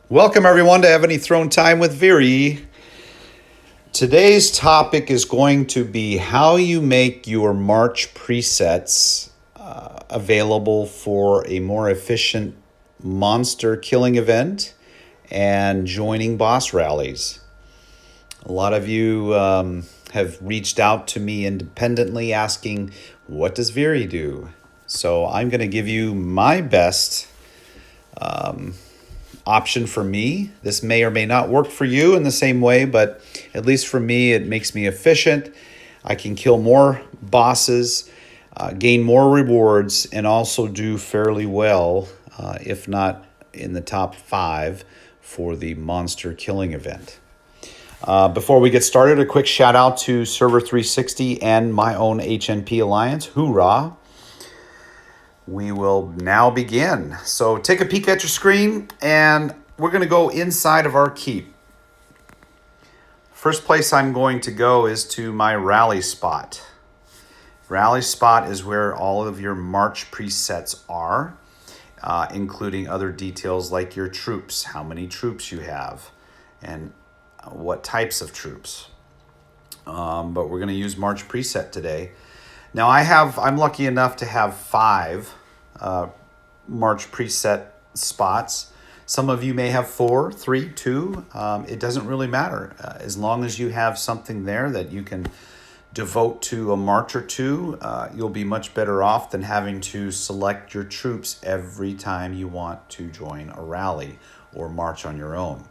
Welcome everyone to Evony Throne Time with VIRI. Today's topic is going to be how you make your March presets available for a more efficient monster killing event and joining boss rallies. A lot of you have reached out to me independently asking, what does VIRI do? So I'm going to give you my best option for me. This may or may not work for you in the same way, but at least for me, it makes me efficient. I can kill more bosses, gain more rewards, and also do fairly well, if not in the top 5 for the monster killing event. Before we get started, a quick shout out to Server 360 and my own HNP Alliance. Hoorah! We will now begin. So take a peek at your screen and we're going to go inside of our keep. First place I'm going to go is to my rally spot. Rally spot is where all of your March presets are, including other details like your troops, how many troops you have, and what types of troops. But we're going to use March preset today. Now I'm lucky enough to have 5 March preset spots. Some of you may have 4, 3, 2. It doesn't really matter. As long as you have something there that you can devote to a march or two, you'll be much better off than having to select your troops every time you want to join a rally or march on your own.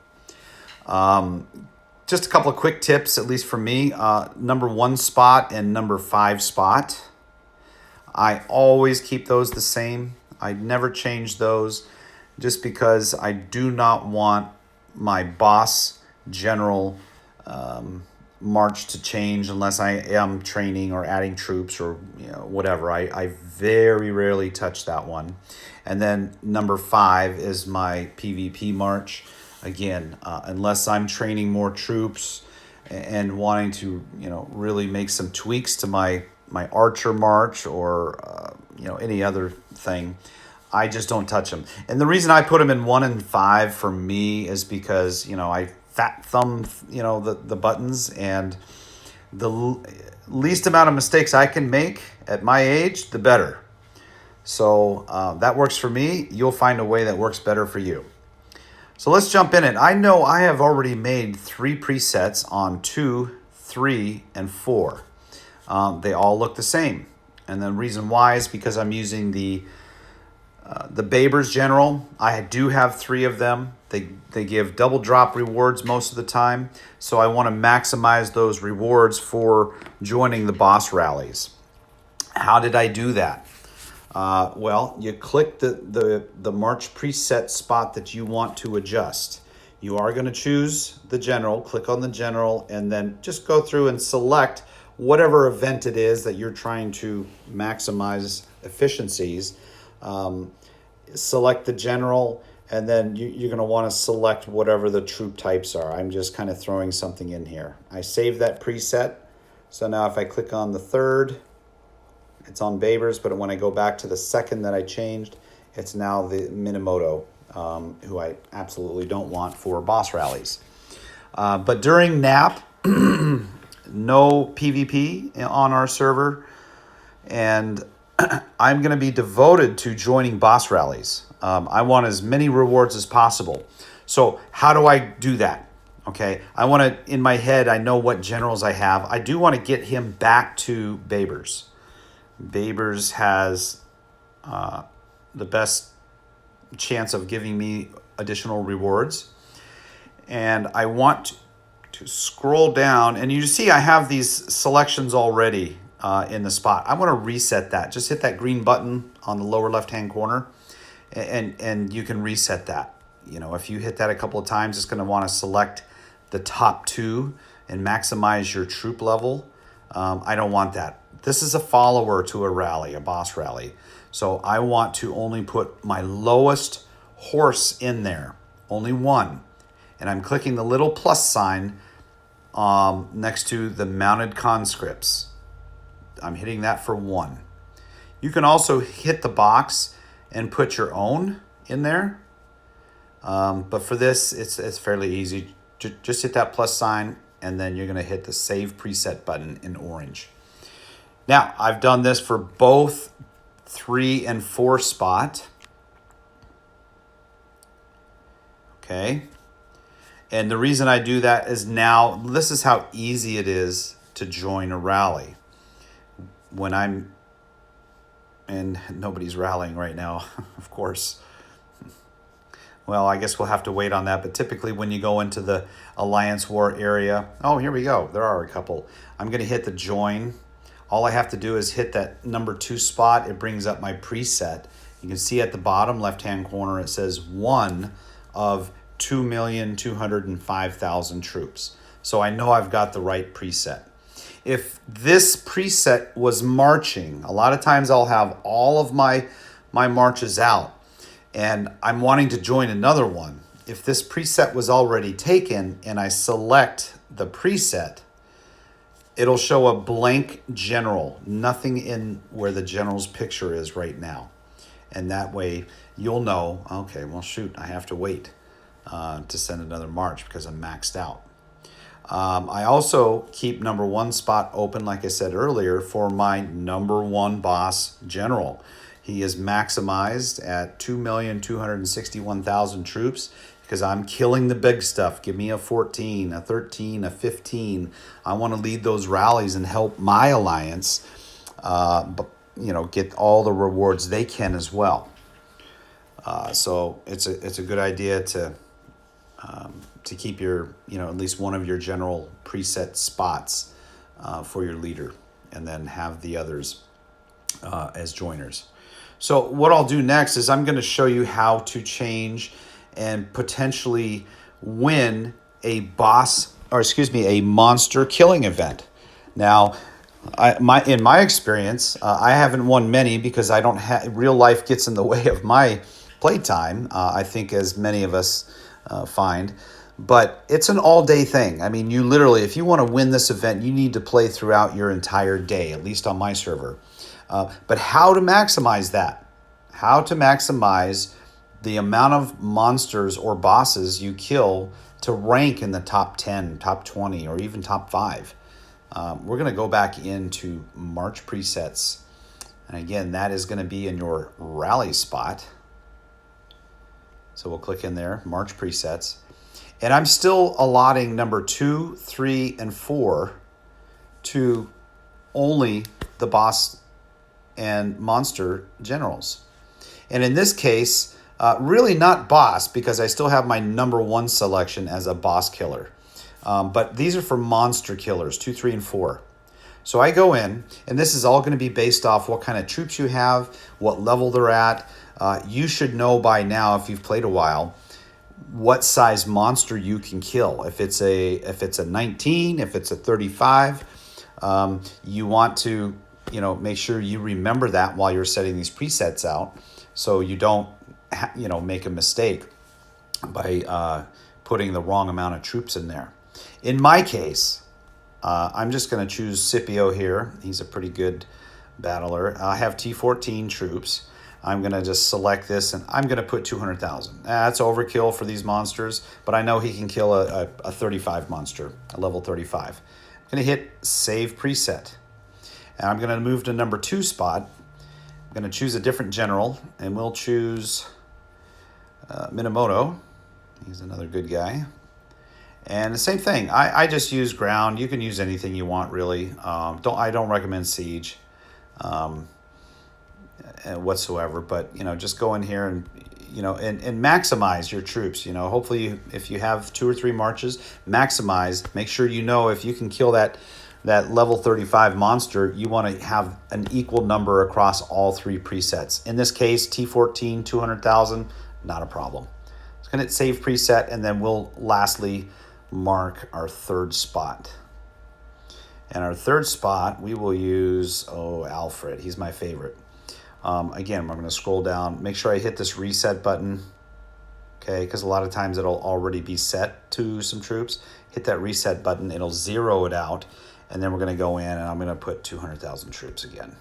Just a couple of quick tips, at least for me. Number 1 spot and number 5 spot. I always keep those the same. I never change those just because I do not want my boss general march to change unless I am training or adding troops or whatever. I very rarely touch that one. And then number 5 is my PvP march. Again, unless I'm training more troops and wanting to, really make some tweaks to my archer march or, any other thing, I just don't touch them. And the reason I put them in 1 and 5 for me is because, I fat thumb, the buttons, and the least amount of mistakes I can make at my age, the better. So that works for me. You'll find a way that works better for you. So let's jump in it. I know I have already made 3 presets on 2, 3, and 4. They all look the same. And the reason why is because I'm using the Babers General. I do have 3 of them. They give double drop rewards most of the time. So I want to maximize those rewards for joining the boss rallies. How did I do that? Well, you click the March preset spot that you want to adjust. You are going to choose the general, click on the general, and then just go through and select whatever event it is that you're trying to maximize efficiencies. Select the general, and then you're going to want to select whatever the troop types are. I'm just kind of throwing something in here. I saved that preset. So now if I click on the 3rd, it's on Babers, but when I go back to the 2nd that I changed, it's now the Minamoto, who I absolutely don't want for boss rallies. But during NAP, no PvP on our server, and I'm going to be devoted to joining boss rallies. I want as many rewards as possible. So how do I do that? Okay, I want to, in my head, I know what generals I have. I do want to get him back to Babers. Babers has the best chance of giving me additional rewards. And I want to scroll down, and you see I have these selections already in the spot. I want to reset that. Just hit that green button on the lower left-hand corner, and you can reset that. If you hit that a couple of times, it's going to want to select the top 2 and maximize your troop level. I don't want that. This is a follower to a rally, a boss rally. So I want to only put my lowest horse in there, only 1. And I'm clicking the little plus sign next to the mounted conscripts. I'm hitting that for 1. You can also hit the box and put your own in there. But for this, it's fairly easy. Just hit that plus sign, and then you're going to hit the Save Preset button in orange. Now, I've done this for both 3 and 4 spot. Okay. And the reason I do that is now, this is how easy it is to join a rally. When I'm, and nobody's rallying right now, of course. Well, I guess we'll have to wait on that. But typically when you go into the Alliance War area, oh, here we go. There are a couple. I'm going to hit the join. All I have to do is hit that number 2 spot. It brings up my preset. You can see at the bottom left-hand corner, it says 1 of 2,205,000 troops. So I know I've got the right preset. If this preset was marching, a lot of times I'll have all of my marches out and I'm wanting to join another one. If this preset was already taken and I select the preset, it'll show a blank general, nothing in where the general's picture is right now. And that way you'll know, okay, well, shoot, I have to wait to send another march because I'm maxed out. I also keep number 1 spot open, like I said earlier, for my number 1 boss general. He is maximized at 2,261,000 troops because I'm killing the big stuff. Give me a 14, a 13, a 15. I want to lead those rallies and help my alliance, get all the rewards they can as well. So it's a good idea to keep your, at least one of your general preset spots for your leader, and then have the others as joiners. So what I'll do next is I'm going to show you how to change and potentially win a monster killing event. Now, in my experience, I haven't won many because I don't have, real life gets in the way of my playtime. I think as many of us find. But it's an all-day thing. I mean, you literally, if you want to win this event, you need to play throughout your entire day, at least on my server. But how to maximize that? How to maximize the amount of monsters or bosses you kill to rank in the top 10, top 20, or even top 5. We're going to go back into March presets. And again, that is going to be in your rally spot. So we'll click in there, March presets. And I'm still allotting number 2, 3, and 4 to only the boss and monster generals. And in this case, really not boss, because I still have my number 1 selection as a boss killer. But these are for monster killers, 2, 3, and 4. So I go in, and this is all going to be based off what kind of troops you have, what level they're at. You should know by now, if you've played a while, what size monster you can kill. If it's a 19, if it's a 35, you want to make sure you remember that while you're setting these presets out, so you don't make a mistake by putting the wrong amount of troops in there. In my case, I'm just going to choose Scipio here. He's a pretty good battler. I have T14 troops. I'm going to just select this, and I'm going to put 200,000. That's overkill for these monsters, but I know he can kill a 35 monster, a level 35. I'm going to hit Save Preset. And I'm going to move to number 2 spot. I'm going to choose a different general, and we'll choose Minamoto. He's another good guy. And the same thing. I just use ground. You can use anything you want, really. I don't recommend siege whatsoever. But just go in here and and maximize your troops. Hopefully, if you have 2 or 3 marches, maximize. Make sure if you can kill that level 35 monster, you want to have an equal number across all 3 presets. In this case, T14, 200,000, not a problem. It's going to save preset, and then we'll lastly mark our 3rd spot. And our 3rd spot, we will use, Alfred. He's my favorite. Again, I'm going to scroll down, make sure I hit this reset button, okay, because a lot of times it'll already be set to some troops. Hit that reset button, it'll zero it out, and then we're going to go in, and I'm going to put 200,000 troops again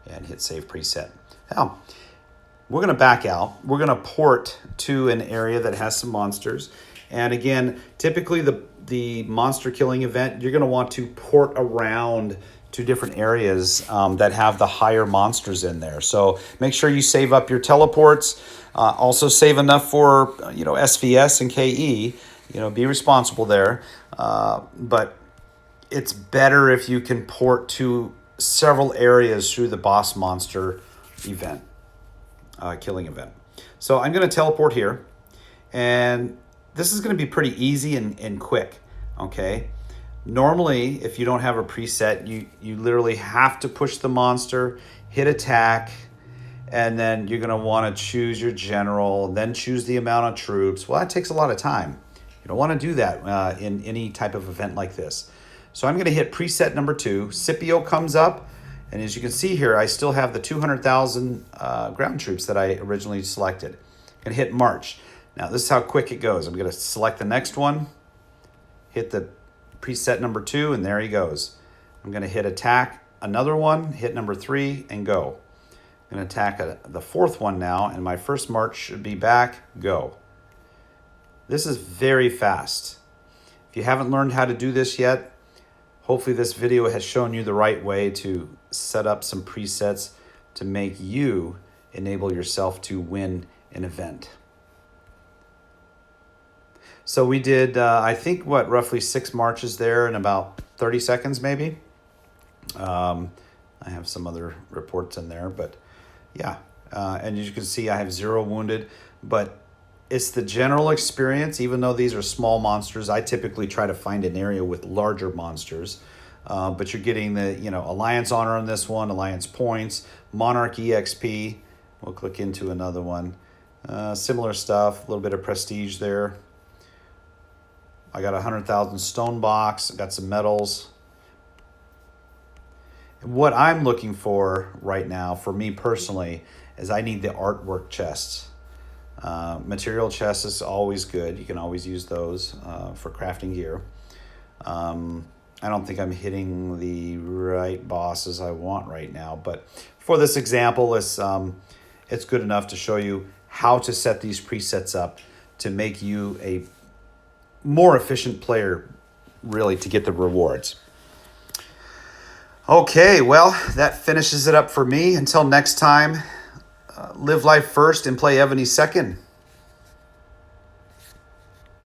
and hit Save Preset. Now, we're going to back out. We're going to port to an area that has some monsters. And again, typically the monster killing event, you're going to want to port around to different areas that have the higher monsters in there. So make sure you save up your teleports. Also save enough for SVS and KE. Be responsible there. But it's better if you can port to several areas through the boss monster event, killing event. So I'm going to teleport here, and this is going to be pretty easy and quick, okay? Normally, if you don't have a preset, you literally have to push the monster, hit attack, and then you're going to want to choose your general, then choose the amount of troops. Well, that takes a lot of time. You don't want to do that in any type of event like this. So I'm going to hit preset number 2. Scipio comes up, and as you can see here, I still have the 200,000 ground troops that I originally selected. I'm going to hit March. Now, this is how quick it goes. I'm going to select the next one, hit the preset number 2, and there he goes. I'm going to hit attack another one, hit number 3, and go. I'm going to attack the 4th one now, and my first march should be back, go. This is very fast. If you haven't learned how to do this yet, hopefully this video has shown you the right way to set up some presets to make you enable yourself to win an event. So we did, I think, roughly 6 marches there in about 30 seconds maybe. I have some other reports in there, but yeah. And as you can see, I have 0 wounded, but it's the general experience. Even though these are small monsters, I typically try to find an area with larger monsters. But you're getting the Alliance Honor on this one, Alliance Points, Monarch EXP. We'll click into another one. Similar stuff, a little bit of prestige there. I got 100,000 stone box, got some medals. What I'm looking for right now, for me personally, is I need the artwork chests. Material chests is always good. You can always use those for crafting gear. I don't think I'm hitting the right bosses I want right now, but for this example, it's good enough to show you how to set these presets up to make you a more efficient player, really, to get the rewards. Okay, well, that finishes it up for me. Until next time, live life first and play Evony second.